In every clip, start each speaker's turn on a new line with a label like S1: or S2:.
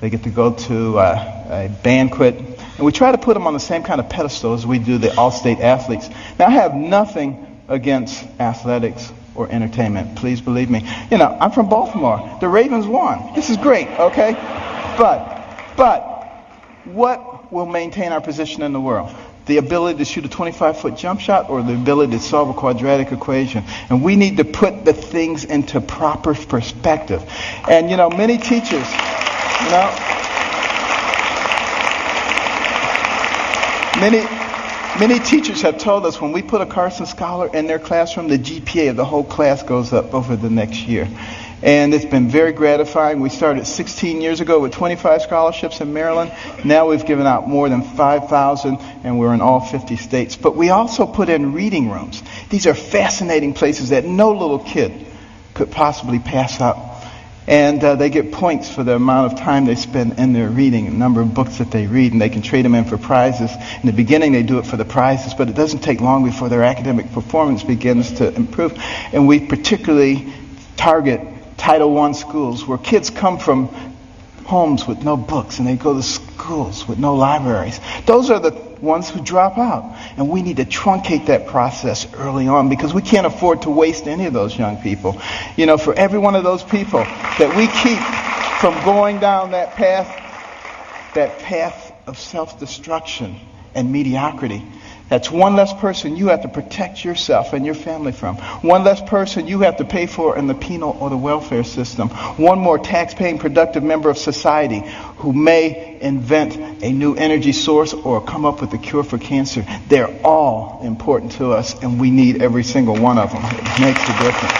S1: They get to go to a banquet. And we try to put them on the same kind of pedestal as we do the all-state athletes. Now, I have nothing against athletics or entertainment. Please believe me. You know, I'm from Baltimore. The Ravens won. This is great, okay? But what will maintain our position in the world? The ability to shoot a 25-foot jump shot or the ability to solve a quadratic equation? And we need to put the things into proper perspective. And, you know, many teachers, you know, Many teachers have told us when we put a Carson Scholar in their classroom, the GPA of the whole class goes up over the next year. And it's been very gratifying. We started 16 years ago with 25 scholarships in Maryland. Now we've given out more than 5,000, and we're in all 50 states. But we also put in reading rooms. These are fascinating places that no little kid could possibly pass up. And they get points for the amount of time they spend in there reading, the number of books that they read, and they can trade them in for prizes. In the beginning, they do it for the prizes, but it doesn't take long before their academic performance begins to improve. And we particularly target Title I schools where kids come from homes with no books and they go to schools with no libraries. Those are the ones who drop out. And we need to truncate that process early on because we can't afford to waste any of those young people. You know, for every one of those people that we keep from going down that path of self-destruction and mediocrity, that's one less person you have to protect yourself and your family from. One less person you have to pay for in the penal or the welfare system. One more tax-paying productive member of society who may invent a new energy source or come up with a cure for cancer. They're all important to us, and we need every single one of them. It makes a difference.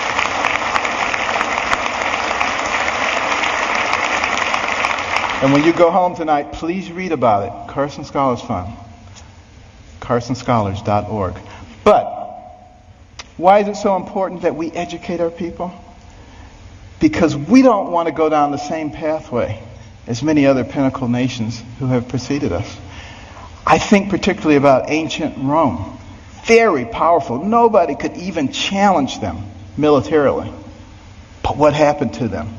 S1: And when you go home tonight, please read about it. Carson Scholars Fund. CarsonScholars.org. But why is it so important that we educate our people? Because we don't want to go down the same pathway as many other pinnacle nations who have preceded us. I think particularly about ancient Rome. Very powerful. Nobody could even challenge them militarily. But what happened to them?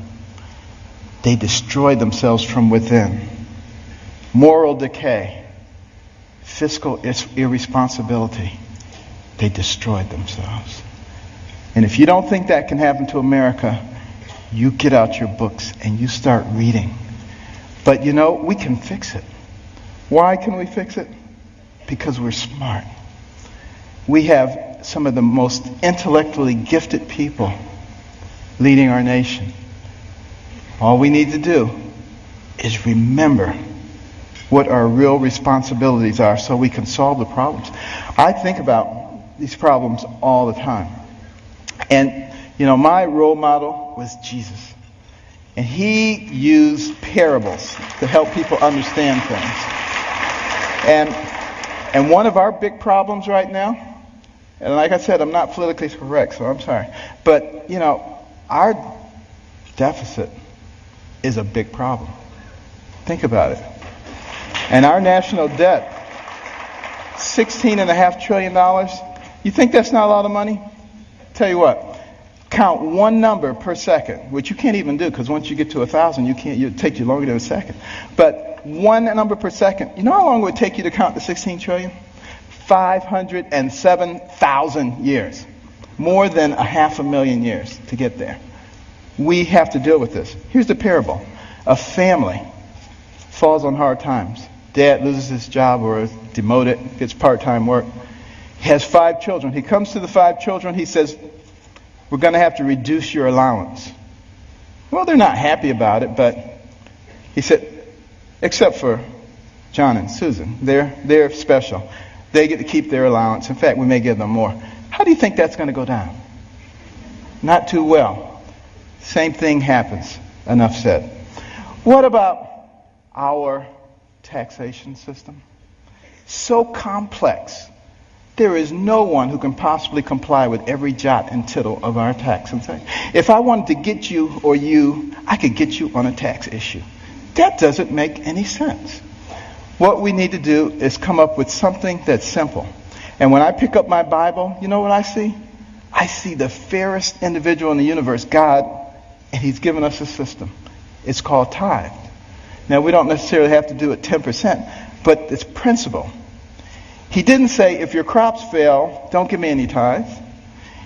S1: They destroyed themselves from within. Moral decay. Fiscal irresponsibility. They destroyed themselves. And if you don't think that can happen to America, you get out your books and you start reading. But you know, we can fix it. Why can we fix it? Because we're smart. We have some of the most intellectually gifted people leading our nation. All we need to do is remember what our real responsibilities are so we can solve the problems. I think about these problems all the time. And, you know, my role model was Jesus. And he used parables to help people understand things. And one of our big problems right now, and like I said, I'm not politically correct, so I'm sorry. But, you know, our deficit is a big problem. Think about it. And our national debt, $16.5 trillion. You think that's not a lot of money? Tell you what, count one number per second, which you can't even do because once you get to 1,000, it takes you longer than a second. But one number per second. You know how long it would take you to count the 16 trillion? 507,000 years. More than 500,000 years to get there. We have to deal with this. Here's the parable. A family falls on hard times. Dad loses his job or is demoted, gets part-time work. He has 5 children. He comes to the 5 children. He says, we're going to have to reduce your allowance. Well, they're not happy about it, but he said, except for John and Susan. They're special. They get to keep their allowance. In fact, we may give them more. How do you think that's going to go down? Not too well. Same thing happens. Enough said. What about our taxation system? So complex. There is no one who can possibly comply with every jot and tittle of our tax. If I wanted to get you or you, I could get you on a tax issue. That doesn't make any sense. What we need to do is come up with something that's simple. And when I pick up my Bible, you know what I see? I see the fairest individual in the universe, God, and he's given us a system. It's called tithe. Now, we don't necessarily have to do it 10%, but it's principle. He didn't say, if your crops fail, don't give me any tithes.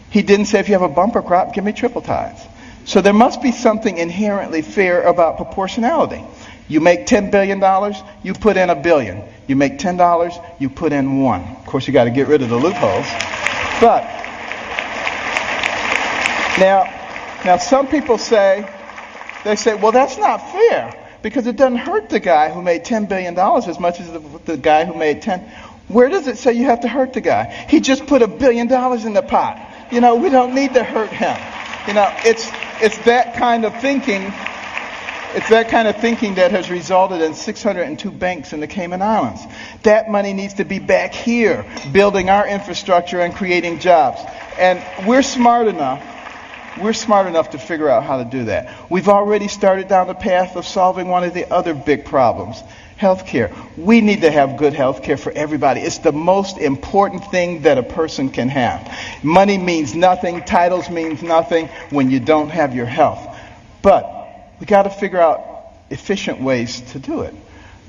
S1: He didn't say, if you have a bumper crop, give me triple tithes. So there must be something inherently fair about proportionality. You make $10 billion, you put in $1 billion. You make $10, you put in $1. Of course, you got to get rid of the loopholes. But now some people say, well, that's not fair because it doesn't hurt the guy who made $10 billion as much as the guy who made 10. Where does it say you have to hurt the guy? He just put $1 billion in the pot. We don't need to hurt him. It's that kind of thinking. It's that kind of thinking that has resulted in 602 banks in the Cayman Islands. That money needs to be back here, building our infrastructure and creating jobs. And we're smart enough to figure out how to do that. We've already started down the path of solving one of the other big problems, healthcare. We need to have good healthcare for everybody. It's the most important thing that a person can have. Money means nothing, titles means nothing when you don't have your health. But we got to figure out efficient ways to do it.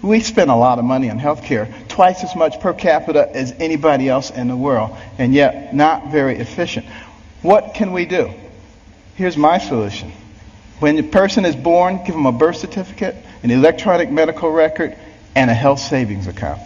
S1: We spend a lot of money on healthcare, twice as much per capita as anybody else in the world, and yet not very efficient. What can we do? Here's my solution. When a person is born, give them a birth certificate, an electronic medical record, and a health savings account,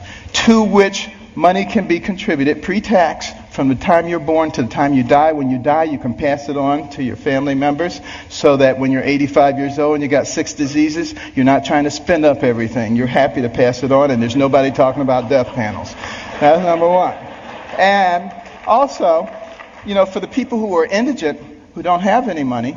S1: to which money can be contributed pre-tax from the time you're born to the time you die. When you die, you can pass it on to your family members so that when you're 85 years old and you got 6 diseases, you're not trying to spend up everything. You're happy to pass it on, and there's nobody talking about death panels. That's number one. And also, for the people who are indigent, who don't have any money,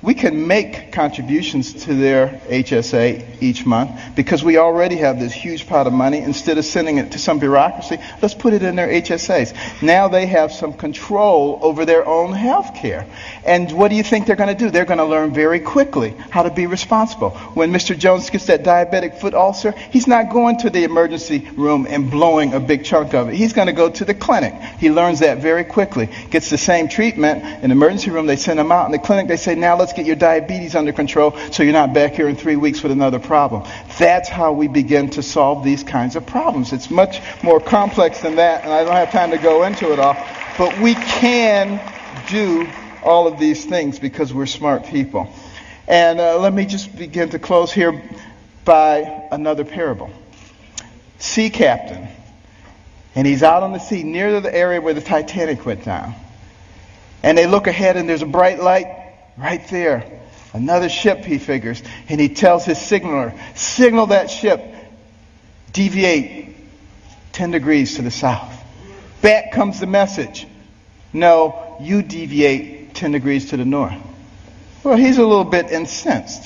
S1: we can make contributions to their HSA each month because we already have this huge pot of money. Instead of sending it to some bureaucracy, let's put it in their HSAs. Now they have some control over their own health care. And what do you think they're going to do? They're going to learn very quickly how to be responsible. When Mr. Jones gets that diabetic foot ulcer, he's not going to the emergency room and blowing a big chunk of it. He's going to go to the clinic. He learns that very quickly. Gets the same treatment. In the emergency room, they send him out. In the clinic, they say, now let's get your diabetes under control so you're not back here in 3 weeks with another problem. That's how we begin to solve these kinds of problems. It's much more complex than that, and I don't have time to go into it all. But we can do all of these things because we're smart people. And let me just begin to close here by another parable. Sea captain. And he's out on the sea near the area where the Titanic went down. And they look ahead and there's a bright light right there. Another ship, he figures. And he tells his signaler, signal that ship, deviate 10 degrees to the south. Back comes the message. No, you deviate 10 degrees to the north. Well, he's a little bit incensed,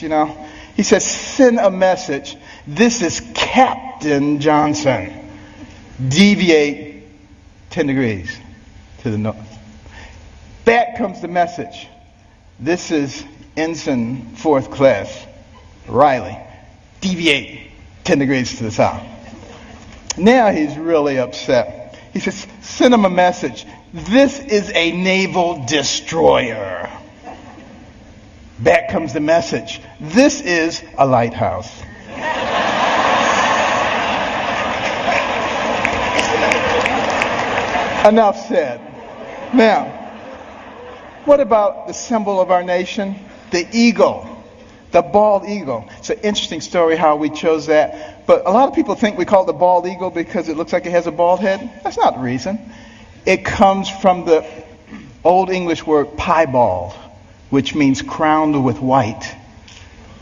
S1: He says, send a message. This is Captain Johnson. Deviate 10 degrees to the north. Back comes the message. This is Ensign 4th Class Riley. Deviate 10 degrees to the south. Now he's really upset. He says, send him a message. This is a naval destroyer. Back comes the message. This is a lighthouse. Enough said. Now, what about the symbol of our nation? The eagle. The bald eagle. It's an interesting story how we chose that. But a lot of people think we call it the bald eagle because it looks like it has a bald head. That's not the reason. It comes from the Old English word piebald, which means crowned with white.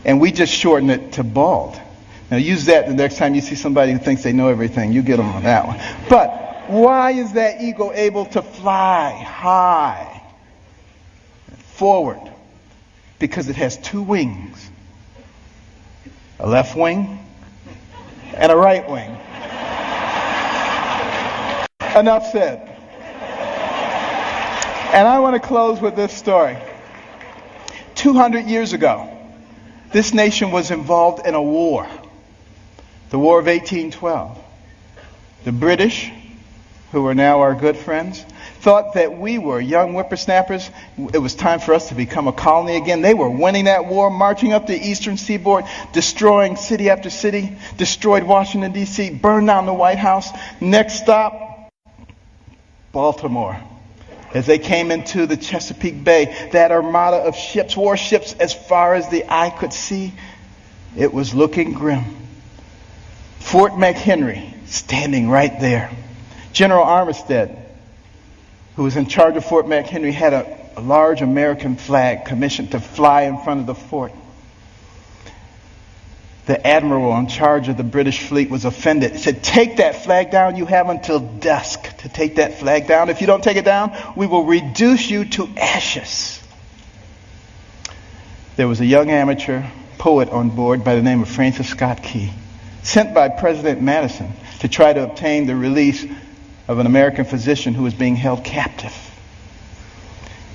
S1: And we just shorten it to bald. Now use that the next time you see somebody who thinks they know everything. You get them on that one. But why is that eagle able to fly high? Forward, because it has 2 wings, a left wing and a right wing. Enough said. And I want to close with this story. 200 years ago, this nation was involved in a war, the War of 1812. The British, who are now our good friends, thought that we were young whippersnappers. It was time for us to become a colony again. They were winning that war, marching up the eastern seaboard, destroying city after city, destroyed Washington, D.C., burned down the White House. Next stop, Baltimore. As they came into the Chesapeake Bay, that armada of ships, warships, as far as the eye could see, it was looking grim. Fort McHenry standing right there. General Armistead, who was in charge of Fort McHenry, had a large American flag commissioned to fly in front of the fort. The admiral in charge of the British fleet was offended. He said, "Take that flag down. You have until dusk to take that flag down. If you don't take it down, we will reduce you to ashes." There was a young amateur poet on board by the name of Francis Scott Key, sent by President Madison to try to obtain the release of an American physician who was being held captive.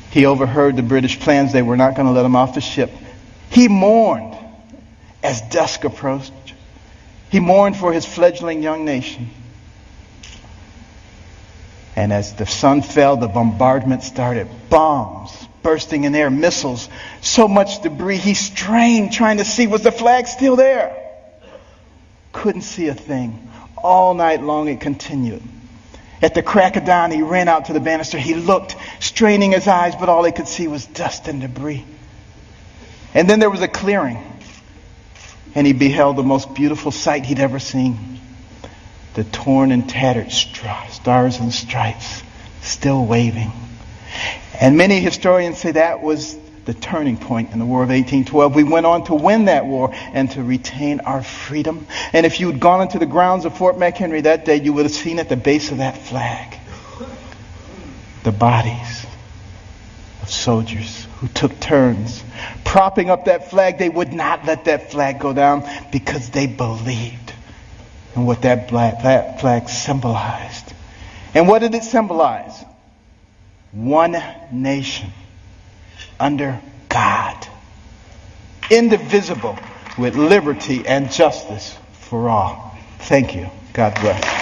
S1: He overheard the British plans. They were not going to let him off the ship. He mourned as dusk approached. He mourned for his fledgling young nation. And as the sun fell, the bombardment started. Bombs bursting in air, missiles, so much debris. He strained trying to see, was the flag still there? Couldn't see a thing. All night long it continued. At the crack of dawn, he ran out to the banister. He looked, straining his eyes, but all he could see was dust and debris. And then there was a clearing, and he beheld the most beautiful sight he'd ever seen. The torn and tattered stars and stripes still waving. And many historians say that was the turning point in the War of 1812. We went on to win that war and to retain our freedom. And if you had gone into the grounds of Fort McHenry that day, you would have seen at the base of that flag the bodies of soldiers who took turns propping up that flag. They would not let that flag go down because they believed in what that flag symbolized. And what did it symbolize? One nation under God, indivisible, with liberty and justice for all. Thank you. God bless.